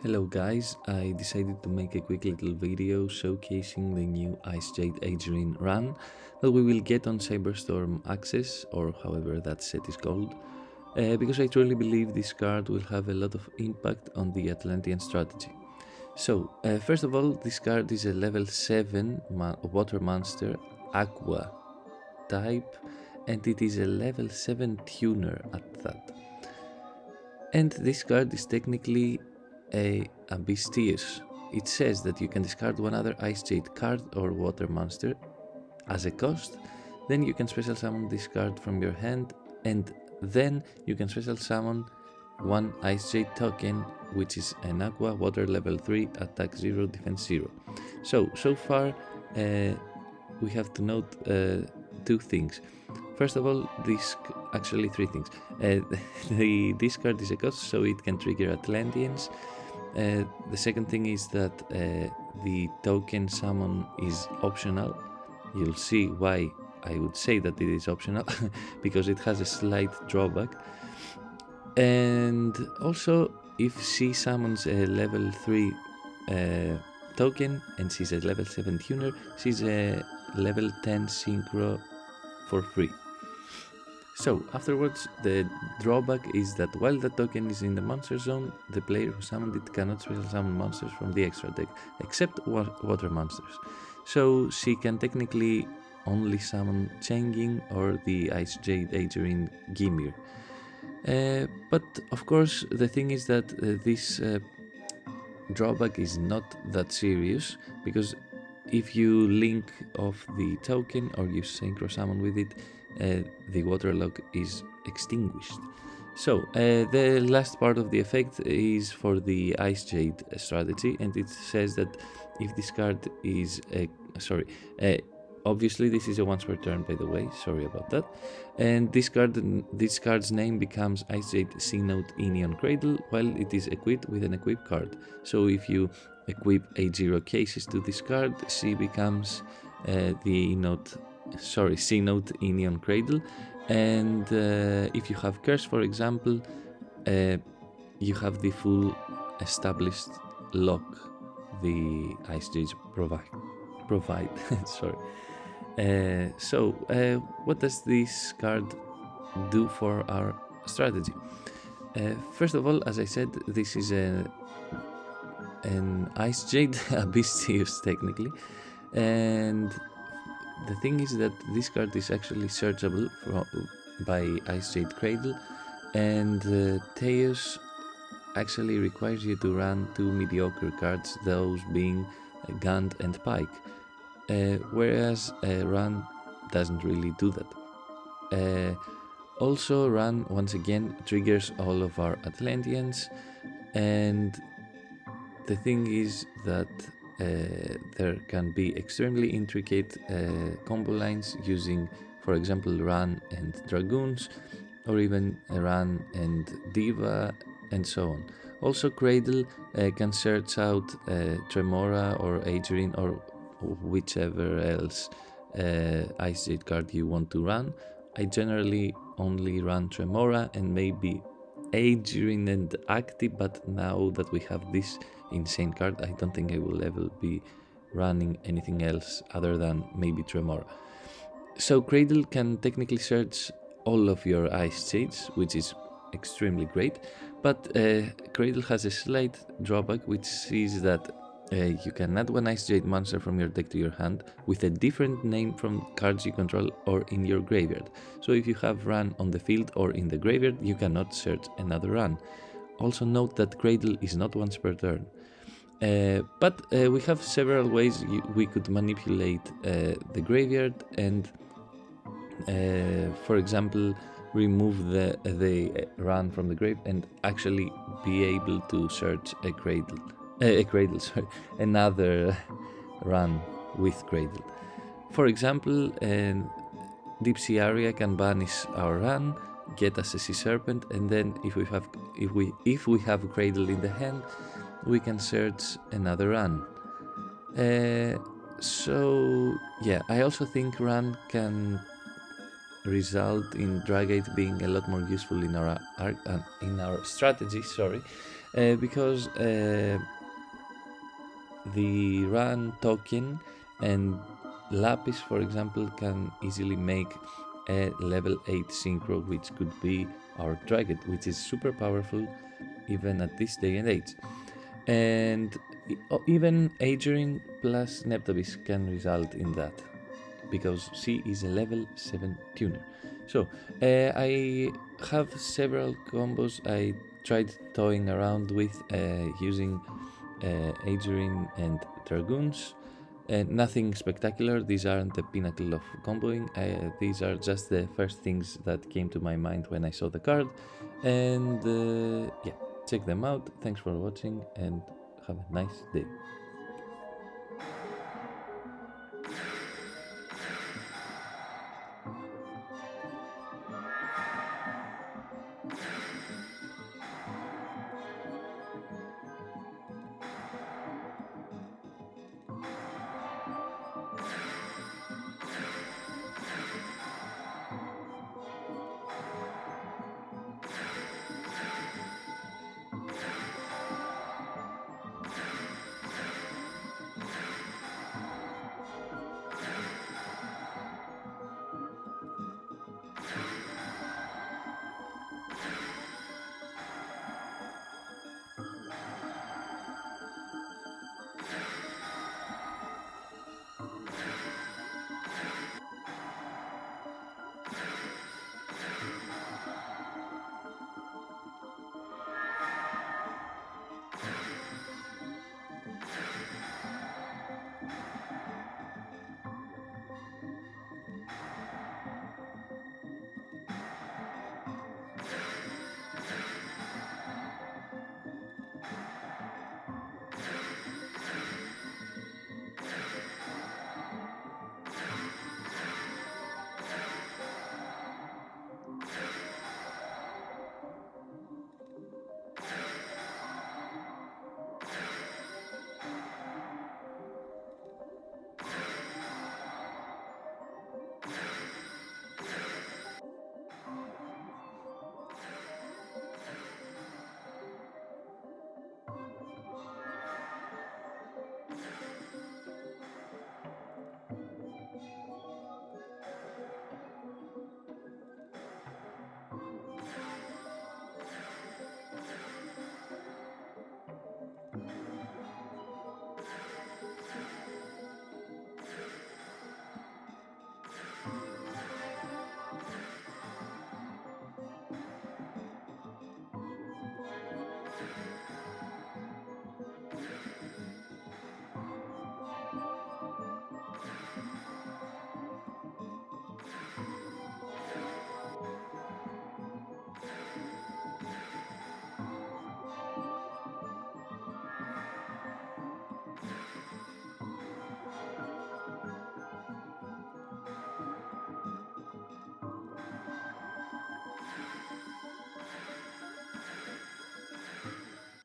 Hello guys, I decided to make a quick little video showcasing the new Icejade Aegerine Rahn that we will get on Cyberstorm Access, or however that set is called, because I truly believe this card will have a lot of impact on the Atlantean strategy. So, first of all, this card is a level 7 water monster, Aqua type, and it is a level 7 tuner at that. And this card is technically a Abystius. It says that you can discard one other Icejade card or water monster as a cost, then you can special summon this card from your hand, and then you can special summon one Icejade token, which is an Aqua water level 3, attack 0, defense 0. So far we have to note two things. First of all, actually three things. This card is a cost, so it can trigger Atlanteans. The second thing is that the token summon is optional. You'll see why I would say that it is optional, because it has a slight drawback. And also, if she summons a level 3 token and she's a level 7 tuner, she's a level 10 synchro for free. So afterwards, the drawback is that while the token is in the monster zone, the player who summoned it cannot special summon monsters from the extra deck, except water monsters. So she can technically only summon Changing or the Icejade Aegerine Gimir. But of course, the thing is that this drawback is not that serious, because if you link off the token or you synchro summon with it, the waterlock is extinguished. So the last part of the effect is for the Icejade strategy, and it says that if this card is obviously this is a once per turn, by the way, sorry about that, and this card's name becomes Icejade Sea Note Neon Cradle while it is equipped with an equip card. So if you equip A0 cases to this card, she becomes Sea Note Neon Cradle, and if you have Curse, for example, you have the full established lock the Icejade provide. Sorry. So what does this card do for our strategy? First of all, as I said, this is an Icejade Abystius technically, and the thing is that this card is actually searchable by Icejade Cradle, and Teos actually requires you to run two mediocre cards, those being Gund and Pike, whereas Rahn doesn't really do that. Also, Rahn once again triggers all of our Atlanteans, and the thing is that there can be extremely intricate combo lines using, for example, Rahn and Dragoons, or even Rahn and Diva, and so on. Also, Cradle can search out Tremora or Aegerine or whichever else Icejade card you want to run. I generally only run Tremora and maybe Aegerine and Acti, but now that we have this insane card, I don't think I will ever be running anything else other than maybe Tremora. So Cradle can technically search all of your Icejades, which is extremely great, but Cradle has a slight drawback, which is that you can add one Icejade monster from your deck to your hand with a different name from cards you control or in your graveyard. So if you have Rahn on the field or in the graveyard, you cannot search another Rahn. Also note that Cradle is not once per turn. But we have several ways we could manipulate the graveyard and, for example, remove the Rahn from the grave and actually be able to search another Rahn with Cradle. For example, Deep Sea Area can banish our Rahn, get us a Sea Serpent, and then if we have Cradle in the hand, we can search another Rahn. So yeah, I also think Rahn can result in Dragite being a lot more useful in our strategy. because the Rahn token and Lapis, for example, can easily make a level 8 synchro, which could be our target, which is super powerful even at this day and age. And even Aegerine plus Neptavis can result in that, because she is a level 7 tuner. So I have several combos I tried toying around with using Aegerine and Dragoons. Nothing spectacular, these aren't the pinnacle of comboing, these are just the first things that came to my mind when I saw the card. And yeah, check them out. Thanks for watching and have a nice day.